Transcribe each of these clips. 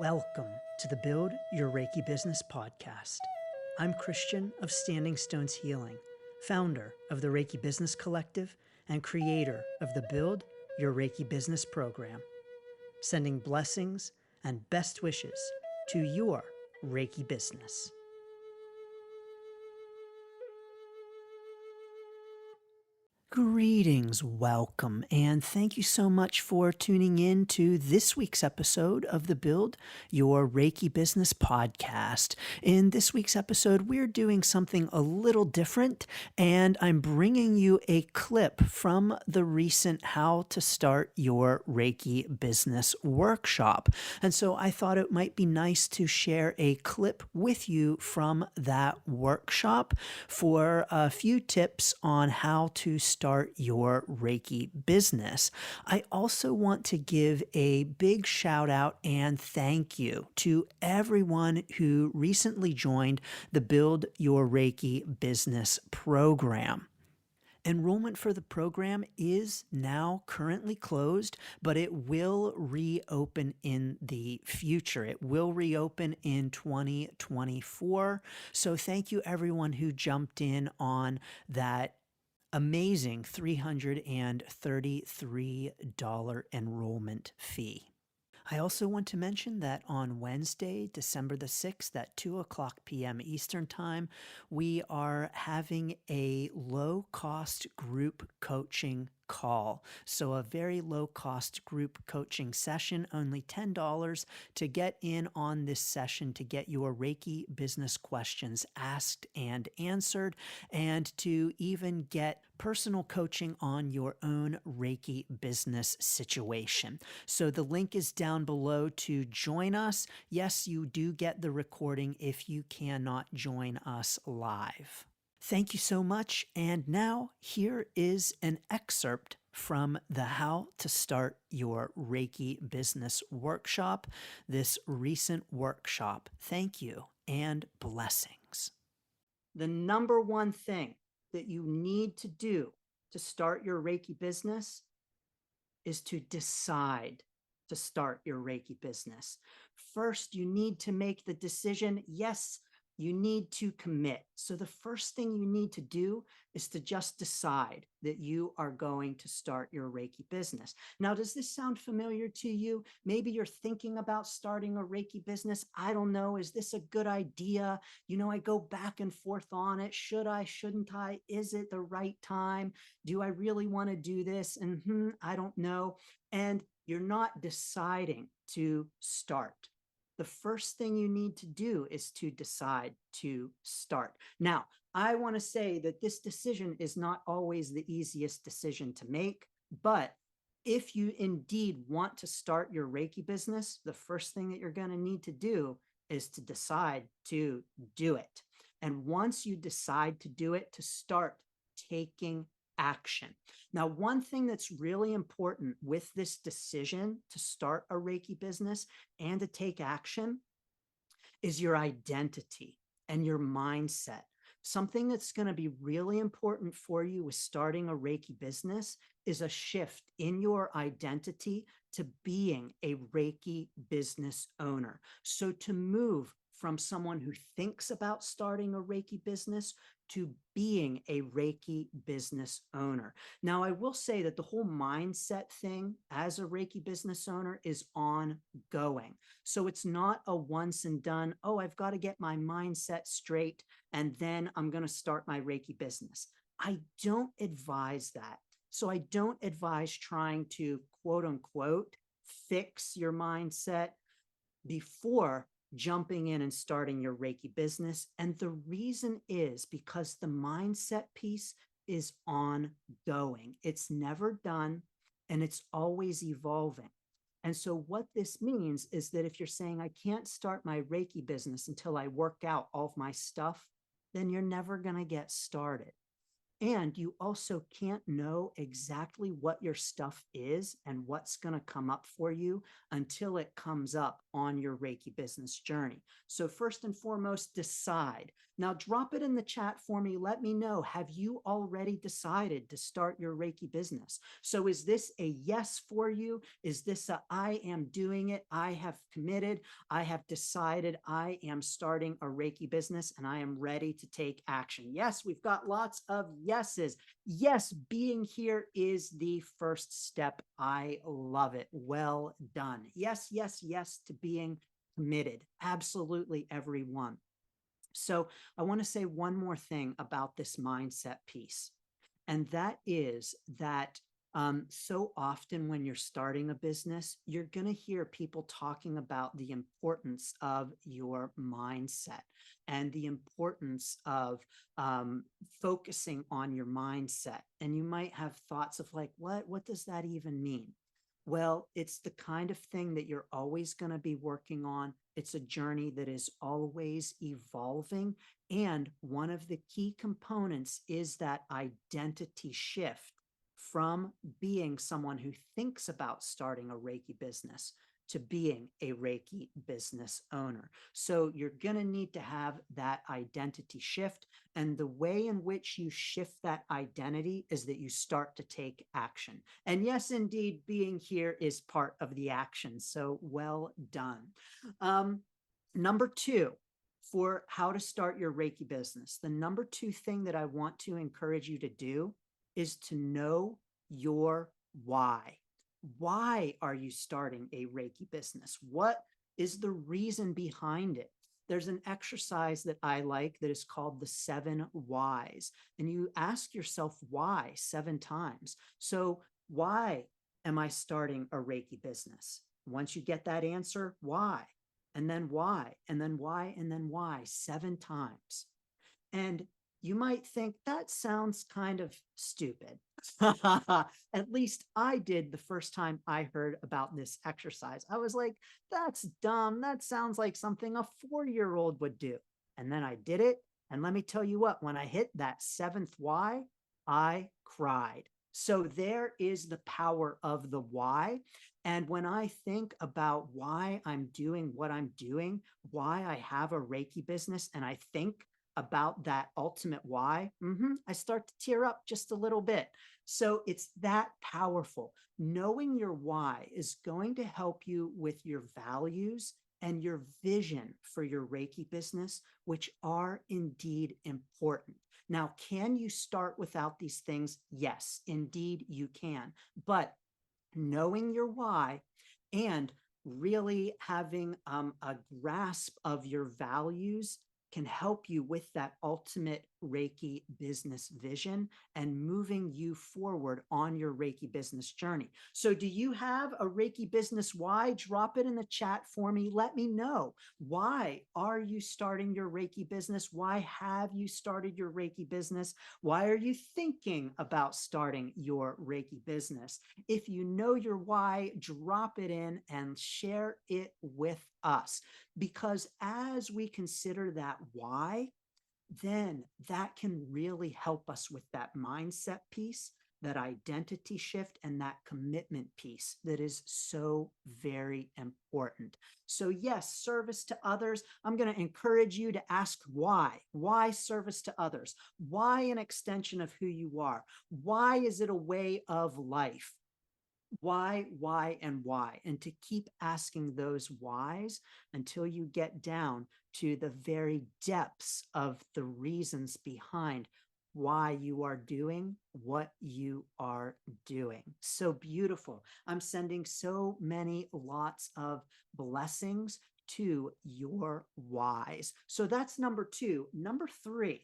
Welcome to the Build Your Reiki Business podcast. I'm Christian of Standing Stones Healing, founder of the Reiki Business Collective and creator of the Build Your Reiki Business program, sending blessings and best wishes to your Reiki business. Greetings, welcome, and thank you so much for tuning in to this week's episode of the Build Your Reiki Business podcast. In this week's episode, we're doing something a little different, and I'm bringing you a clip from the recent How to Start Your Reiki Business workshop. And so I thought it might be nice to share a clip with you from that workshop for a few tips on how to start your Reiki business. I also want to give a big shout out and thank you to everyone who recently joined the Build Your Reiki Business program. Enrollment for the program is now currently closed, but it will reopen in the future. It will reopen in 2024. So thank you everyone who jumped in on that amazing $333 enrollment fee. I also want to mention that on Wednesday, December the 6th at 2:00 p.m. Eastern Time, we are having a low-cost group coaching call. So a very low-cost group coaching session, only $10 to get in on this session to get your Reiki business questions asked and answered, and to even get personal coaching on your own Reiki business situation. So the link is down below to join us. Yes, you do get the recording if you cannot join us live. Thank you so much. And now here is an excerpt from the How to Start Your Reiki Business workshop, this recent workshop. Thank you and blessings. The number one thing that you need to do to start your Reiki business is to decide to start your Reiki business. First, you need to make the decision. Yes, you need to commit. So the first thing you need to do is to just decide that you are going to start your Reiki business. Now, does this sound familiar to you? Maybe you're thinking about starting a Reiki business. I don't know. Is this a good idea? I go back and forth on it. Should I, shouldn't I? Is it the right time? Do I really want to do this? And I don't know. And you're not deciding to start. The first thing you need to do is to decide to start. Now, I want to say that this decision is not always the easiest decision to make, but if you indeed want to start your Reiki business, the first thing that you're going to need to do is to decide to do it. And once you decide to do it, to start taking action. Now, one thing that's really important with this decision to start a Reiki business and to take action is your identity and your mindset. Something that's going to be really important for you with starting a Reiki business is a shift in your identity to being a Reiki business owner. So to move from someone who thinks about starting a Reiki business to being a Reiki business owner. Now, I will say that the whole mindset thing as a Reiki business owner is ongoing. So it's not a once and done, oh, I've got to get my mindset straight and then I'm going to start my Reiki business. I don't advise that. So I don't advise trying to, quote unquote, fix your mindset before jumping in and starting your Reiki business. And the reason is because the mindset piece is ongoing. It's never done and it's always evolving. And so what this means is that if you're saying, I can't start my Reiki business until I work out all of my stuff, then you're never going to get started. And you also can't know exactly what your stuff is and what's going to come up for you until it comes up on your Reiki business journey. So first and foremost, decide. Now drop it in the chat for me. Let me know, have you already decided to start your Reiki business? So is this a yes for you? Is this a I am doing it, I have committed, I have decided I am starting a Reiki business and I am ready to take action? Yes, we've got lots of yeses. Yes, being here is the first step. I love it. Well done. Yes, yes, yes to being committed. Absolutely, everyone. So I want to say one more thing about this mindset piece. And that is that so often when you're starting a business, you're going to hear people talking about the importance of your mindset and the importance of focusing on your mindset. And you might have thoughts of like, what does that even mean? Well, it's the kind of thing that you're always going to be working on. It's a journey that is always evolving. And one of the key components is that identity shift from being someone who thinks about starting a Reiki business to being a Reiki business owner. So you're going to need to have that identity shift. And the way in which you shift that identity is that you start to take action. And yes, indeed, being here is part of the action. So well done. Number two, for how to start your Reiki business, the number two thing that I want to encourage you to do is to know your why. Why are you starting a Reiki business? What is the reason behind it? There's an exercise that I like that is called the 7 whys. And you ask yourself why 7 times. So why am I starting a Reiki business? Once you get that answer, why? And then why? And then why? And then why? 7 times. And you might think that sounds kind of stupid. At least I did the first time I heard about this exercise. I was like, that's dumb. That sounds like something a 4-year-old would do. And then I did it. And let me tell you what, when I hit that 7th why, I cried. So there is the power of the why. And when I think about why I'm doing what I'm doing, why I have a Reiki business, and I think about that ultimate why, I start to tear up just a little bit. So it's that powerful. Knowing your why is going to help you with your values and your vision for your Reiki business, which are indeed important. Now, can you start without these things? Yes, indeed you can. But knowing your why and really having a grasp of your values can help you with that ultimate Reiki business vision and moving you forward on your Reiki business journey. So do you have a Reiki business why? Drop it in the chat for me. Let me know. Why are you starting your Reiki business? Why have you started your Reiki business? Why are you thinking about starting your Reiki business? If you know your why, drop it in and share it with us. Because as we consider that why, then that can really help us with that mindset piece, that identity shift, and that commitment piece that is so very important. So yes, service to others. I'm going to encourage you to ask why. Why service to others? Why an extension of who you are? Why is it a way of life? Why, and why? And to keep asking those whys until you get down to the very depths of the reasons behind why you are doing what you are doing. So beautiful. I'm sending so many lots of blessings to your whys. So that's number 2. Number 3,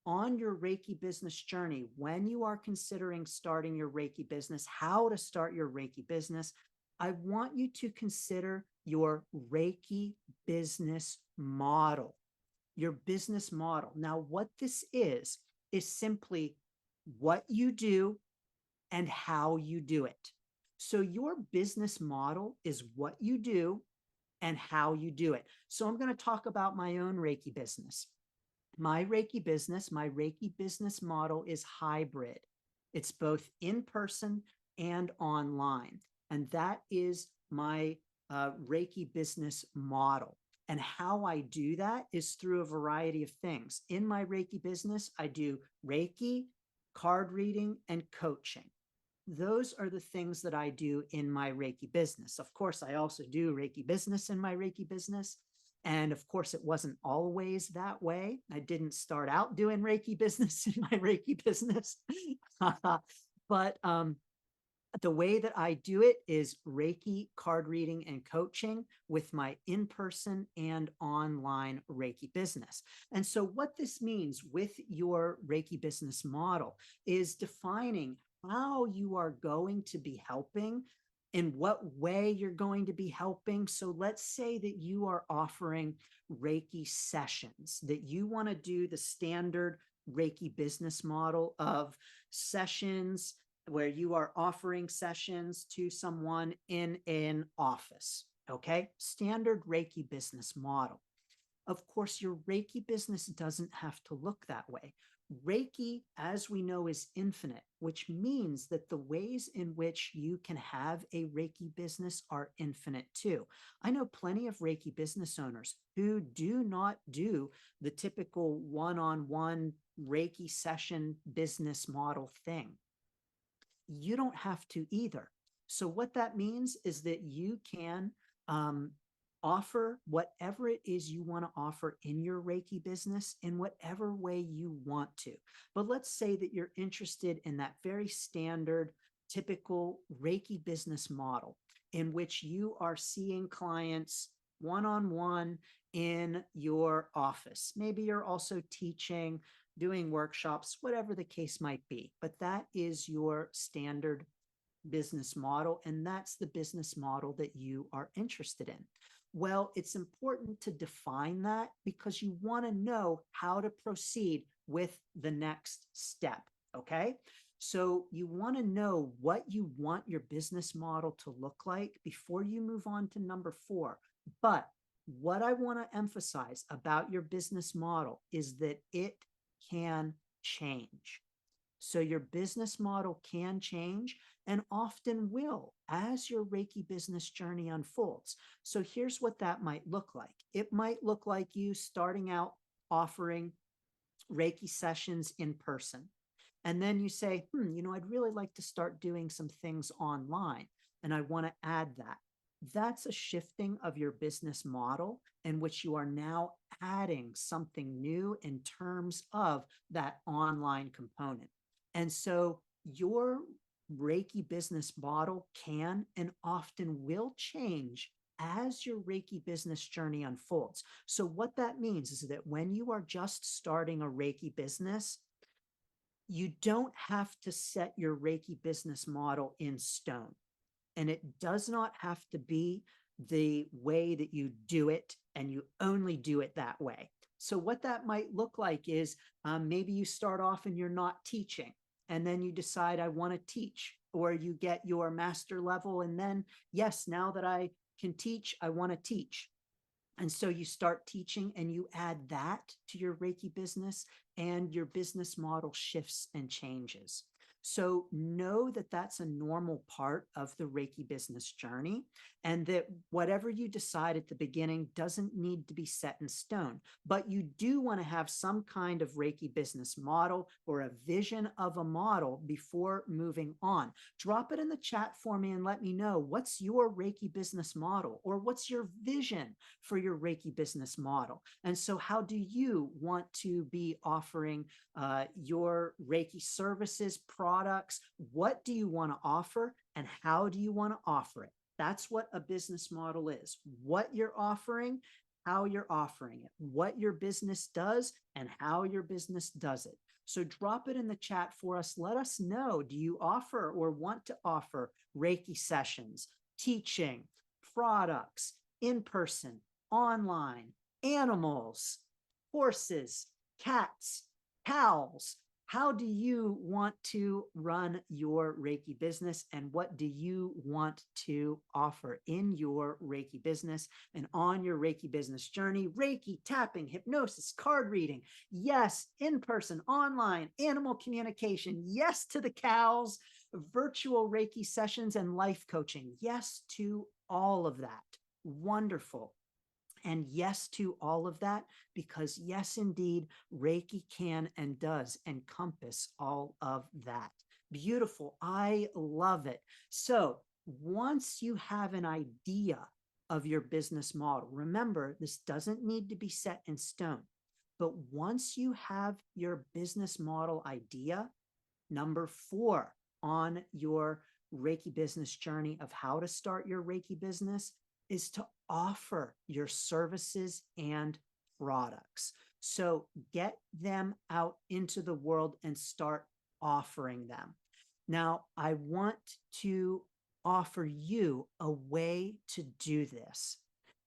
on your Reiki business journey, when you are considering starting your Reiki business, how to start your Reiki business, I want you to consider your Reiki business model, your business model. Now, what this is simply what you do and how you do it. So your business model is what you do and how you do it. So I'm going to talk about my own Reiki business. My Reiki business model is hybrid. It's both in person and online. And that is my Reiki business model. And how I do that is through a variety of things. In my Reiki business, I do Reiki, card reading, and coaching. Those are the things that I do in my Reiki business. Of course, I also do Reiki business in my Reiki business. And of course, it wasn't always that way. I didn't start out doing Reiki business in my Reiki business. But the way that I do it is Reiki, card reading, and coaching with my in-person and online Reiki business. And so what this means with your Reiki business model is defining how you are going to be helping, in what way you're going to be helping. So let's say that you are offering Reiki sessions, that you want to do the standard Reiki business model of sessions where you are offering sessions to someone in an office. Okay, standard Reiki business model. Of course, your Reiki business doesn't have to look that way. Reiki, as we know, is infinite, which means that the ways in which you can have a Reiki business are infinite too. I know plenty of Reiki business owners who do not do the typical one-on-one Reiki session business model thing. You don't have to either. So what that means is that you can offer whatever it is you want to offer in your Reiki business in whatever way you want to. But let's say that you're interested in that very standard, typical Reiki business model in which you are seeing clients one-on-one in your office. Maybe you're also teaching, doing workshops, whatever the case might be. But that is your standard business model, and that's the business model that you are interested in. Well, it's important to define that because you want to know how to proceed with the next step. Okay. So you want to know what you want your business model to look like before you move on to number 4. But what I want to emphasize about your business model is that it can change. So your business model can change and often will as your Reiki business journey unfolds. So here's what that might look like. It might look like you starting out offering Reiki sessions in person. And then you say, I'd really like to start doing some things online, and I want to add that. That's a shifting of your business model in which you are now adding something new in terms of that online component. And so your Reiki business model can and often will change as your Reiki business journey unfolds. So what that means is that when you are just starting a Reiki business, you don't have to set your Reiki business model in stone. And it does not have to be the way that you do it, and you only do it that way. So what that might look like is maybe you start off and you're not teaching, and then you decide, I want to teach, or you get your master level. And then, yes, now that I can teach, I want to teach. And so you start teaching and you add that to your Reiki business, and your business model shifts and changes. So know that that's a normal part of the Reiki business journey, and that whatever you decide at the beginning doesn't need to be set in stone, but you do want to have some kind of Reiki business model or a vision of a model before moving on. Drop it in the chat for me and let me know, what's your Reiki business model, or what's your vision for your Reiki business model? And so how do you want to be offering your Reiki services, products? What do you want to offer, and how do you want to offer it? That's what a business model is. What you're offering, how you're offering it, what your business does, and how your business does it. So drop it in the chat for us. Let us know, do you offer or want to offer Reiki sessions, teaching, products, in person, online, animals, horses, cats, cows? How do you want to run your Reiki business, and what do you want to offer in your Reiki business and on your Reiki business journey? Reiki, tapping, hypnosis, card reading. Yes, in person, online, animal communication. Yes to the cows, virtual Reiki sessions, and life coaching. Yes to all of that. Wonderful. And yes to all of that, because yes, indeed, Reiki can and does encompass all of that. Beautiful. I love it. So once you have an idea of your business model, remember, this doesn't need to be set in stone. But once you have your business model idea, number 4 on your Reiki business journey of how to start your Reiki business is to offer your services and products. So get them out into the world and start offering them. Now, I want to offer you a way to do this,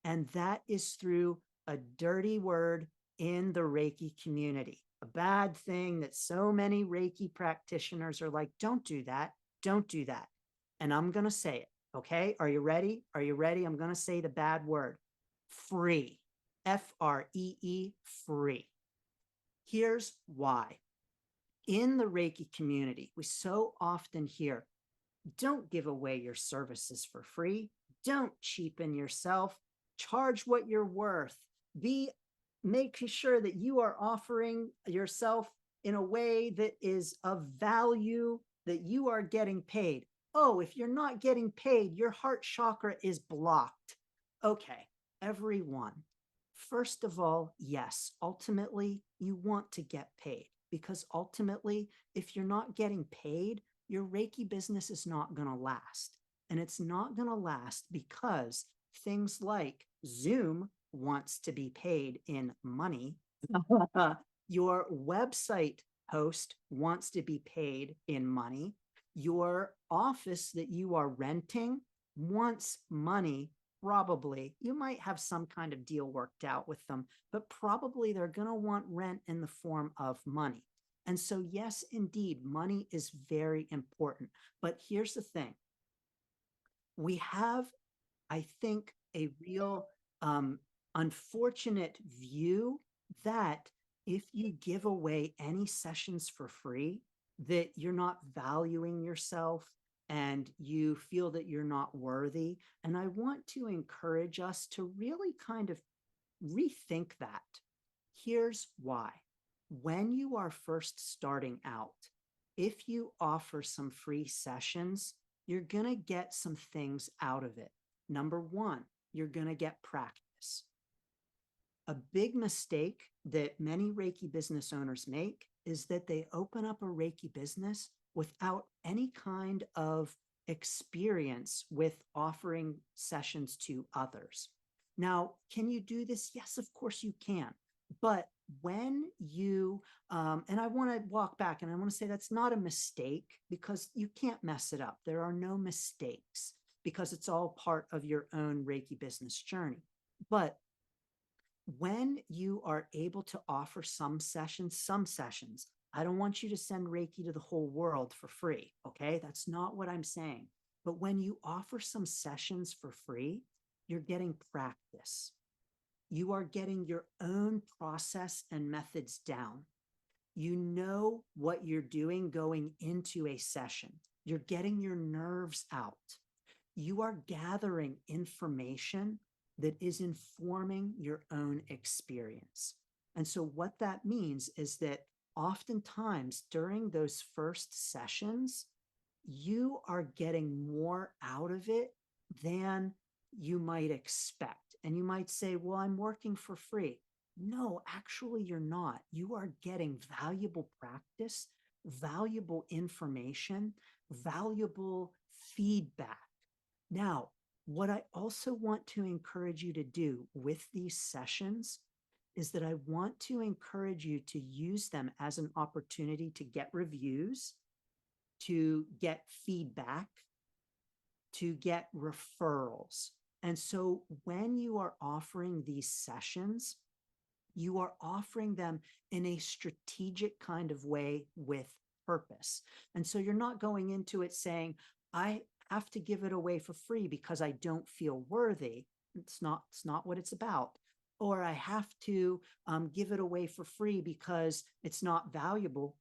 and that is through a dirty word in the Reiki community. A bad thing that so many Reiki practitioners are like, don't do that. Don't do that. And I'm going to say it. Okay. Are you ready? Are you ready? I'm going to say the bad word: free. FREE, free. Here's why. In the Reiki community, we so often hear, don't give away your services for free. Don't cheapen yourself. Charge what you're worth. Make sure that you are offering yourself in a way that is of value, that you are getting paid. Oh, if you're not getting paid, your heart chakra is blocked. Okay, everyone. First of all, yes, ultimately, you want to get paid, because ultimately, if you're not getting paid, your Reiki business is not going to last. And it's not going to last because things like Zoom wants to be paid in money. Your website host wants to be paid in money. Your office that you are renting wants money. Probably you might have some kind of deal worked out with them, but probably they're going to want rent in the form of money. And so, yes, indeed, money is very important. But here's the thing. We have, I think, a real unfortunate view that if you give away any sessions for free, that you're not valuing yourself and you feel that you're not worthy. And I want to encourage us to really kind of rethink that. Here's why. When you are first starting out, if you offer some free sessions, you're going to get some things out of it. Number 1, you're going to get practice. A big mistake that many Reiki business owners make is that they open up a Reiki business without any kind of experience with offering sessions to others. Now, can you do this? Yes, of course you can. But when you, and I want to walk back and I want to say that's not a mistake, because you can't mess it up. There are no mistakes, because it's all part of your own Reiki business journey. But when you are able to offer some sessions, I don't want you to send Reiki to the whole world for free. Okay. That's not what I'm saying. But when you offer some sessions for free, you're getting practice. You are getting your own process and methods down. You know what you're doing going into a session. You're getting your nerves out. You are gathering information that is informing your own experience. And so what that means is that oftentimes during those first sessions, you are getting more out of it than you might expect. And you might say, well, I'm working for free. No, actually, you're not. You are getting valuable practice, valuable information, valuable feedback. Now, what I also want to encourage you to do with these sessions is that I want to encourage you to use them as an opportunity to get reviews, to get feedback, to get referrals. And so when you are offering these sessions, You are offering them in a strategic kind of way with purpose. And so you're not going into it saying, I have to give it away for free because I don't feel worthy. It's not what it's about. Or I have to give it away for free because it's not valuable.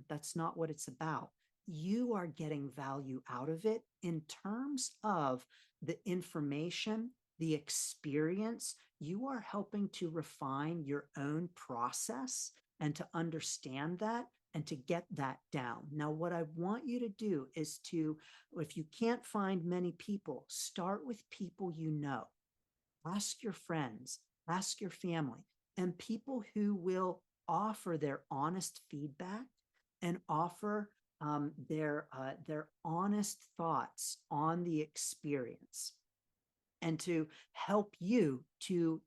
That's not what it's about. You are getting value out of it in terms of the information, the experience. You are helping to refine your own process and to understand that and to get that down. Now, what I want you to do is to, if you can't find many people, start with people you know. Ask your friends, ask your family, and people who will offer their honest feedback and offer their honest thoughts on the experience, and to help you to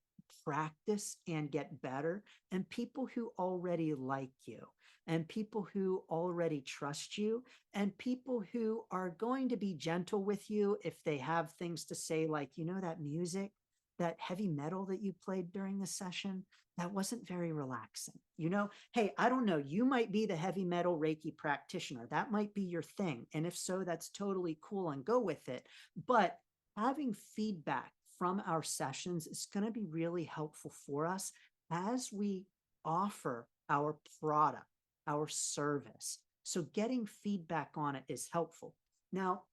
practice and get better, and people who already like you, and people who already trust you, and people who are going to be gentle with you if they have things to say, like, that music, that heavy metal that you played during the session, that wasn't very relaxing. Hey, I don't know, you might be the heavy metal Reiki practitioner. That might be your thing. And if so, that's totally cool and go with it. But having feedback from our sessions is going to be really helpful for us as we offer our product, our service. So getting feedback on it is helpful. Now,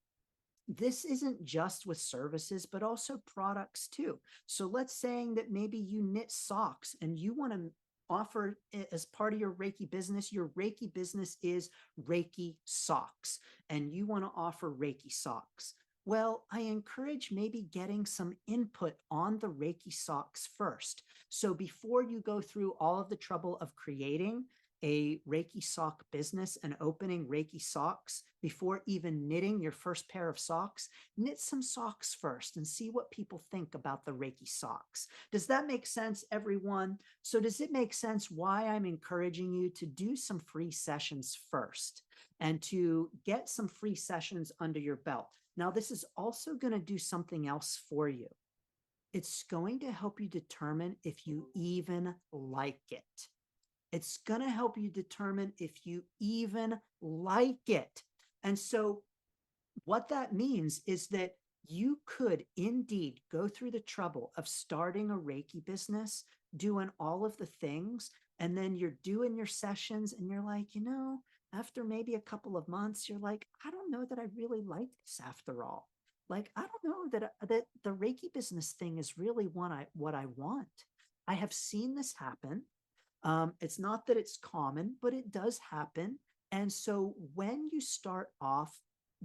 this isn't just with services, but also products too. So let's say that maybe you knit socks and you want to offer it as part of your Reiki business. Your Reiki business is Reiki socks, and you want to offer Reiki socks. Well, I encourage maybe getting some input on the Reiki socks first. So before you go through all of the trouble of creating a Reiki sock business and opening Reiki socks, before even knitting your first pair of socks, knit some socks first and see what people think about the Reiki socks. Does that make sense, everyone? So does it make sense why I'm encouraging you to do some free sessions first and to get some free sessions under your belt? Now, this is also going to do something else for you. It's going to help you determine if you even like it. It's going to help you determine if you even like it. And so what that means is that you could indeed go through the trouble of starting a Reiki business, doing all of the things, and then you're doing your sessions and you're like, after maybe a couple of months, you're like, I don't know that I really like this after all. Like, I don't know that the Reiki business thing is really what I want. I have seen this happen. It's not that it's common, but it does happen. And so when you start off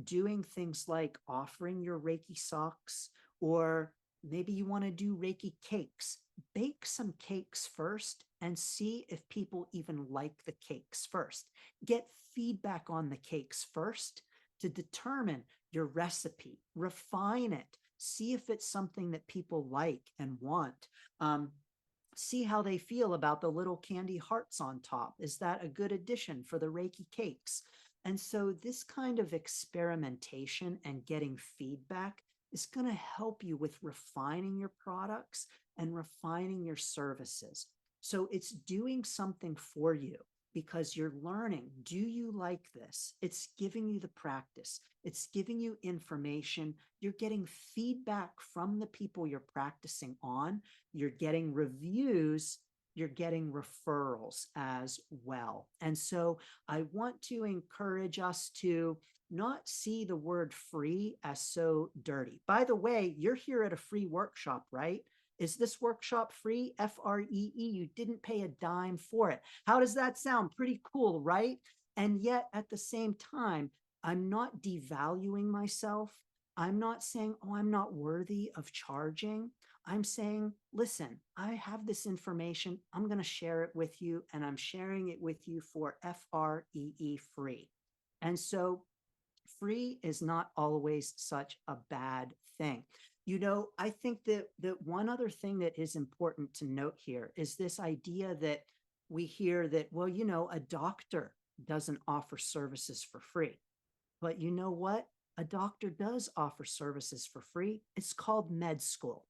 doing things like offering your Reiki socks, or maybe you want to do Reiki cakes, bake some cakes first and see if people even like the cakes first. Get feedback on the cakes first to determine your recipe, refine it, see if it's something that people like and want. See how they feel about the little candy hearts on top. Is that a good addition for the Reiki cakes? And so this kind of experimentation and getting feedback is going to help you with refining your products and refining your services. So it's doing something for you because you're learning, do you like this? It's giving you the practice. It's giving you information. You're getting feedback from the people you're practicing on. You're getting reviews. You're getting referrals as well. And so I want to encourage us to not see the word free as so dirty. By the way, you're here at a free workshop, right? Is this workshop free? FREE. You didn't pay a dime for it. How does that sound? Pretty cool, right? And yet at the same time, I'm not devaluing myself. I'm not saying, oh, I'm not worthy of charging. I'm saying, listen, I have this information. I'm going to share it with you, and I'm sharing it with you for FREE, free. And so free is not always such a bad thing. I think that one other thing that is important to note here is this idea that we hear that, well, a doctor doesn't offer services for free. But you know what? A doctor does offer services for free. It's called med school.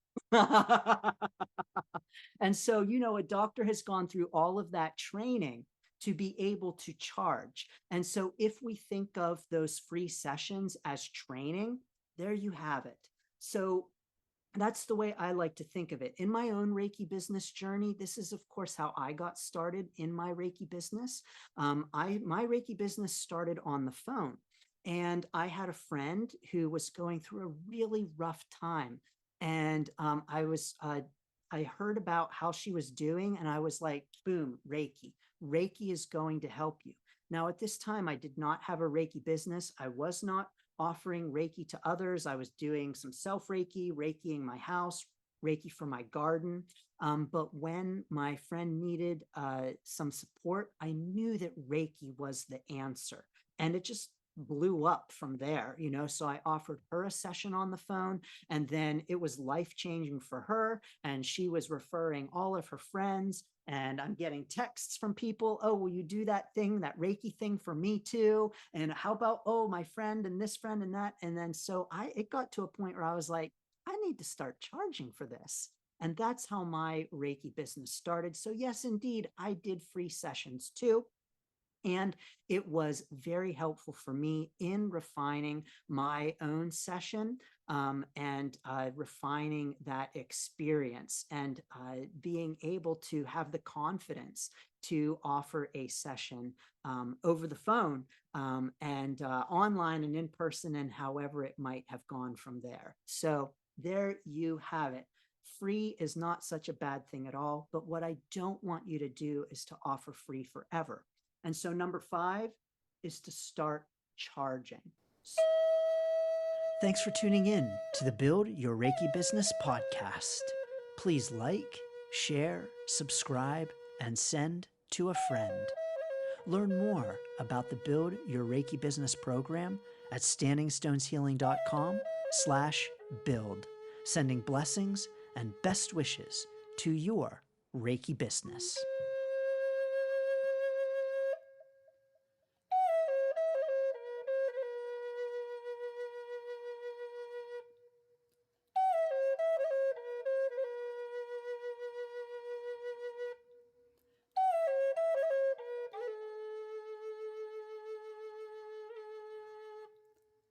And so, you know, a doctor has gone through all of that training to be able to charge. And so, if we think of those free sessions as training, there you have it. So, that's the way I like to think of it. In my own Reiki business journey, this is, of course, how I got started in my Reiki business. My Reiki business started on the phone, and I had a friend who was going through a really rough time, and I heard about how she was doing, and I was like, boom, Reiki. Reiki is going to help you. Now, at this time, I did not have a Reiki business. I was not offering Reiki to others. I was doing some self Reiki, Reikiing my house, Reiki for my garden. But when my friend needed some support, I knew that Reiki was the answer. And it just blew up from there, you know. So I offered her a session on the phone, and then it was life changing for her. And she was referring all of her friends. And I'm getting texts from people, oh, will you do that thing, that Reiki thing for me too? And how about, oh, my friend and this friend and that? And then so it got to a point where I was like, I need to start charging for this. And that's how my Reiki business started. So yes, indeed, I did free sessions too. And it was very helpful for me in refining my own session, and refining that experience, and being able to have the confidence to offer a session over the phone, and online and in person, and however it might have gone from there. So there you have it. Free is not such a bad thing at all. But what I don't want you to do is to offer free forever. And so number 5 is to start charging. Thanks for tuning in to the Build Your Reiki Business podcast. Please like, share, subscribe, and send to a friend. Learn more about the Build Your Reiki Business program at standingstoneshealing.com/build. Sending blessings and best wishes to your Reiki business.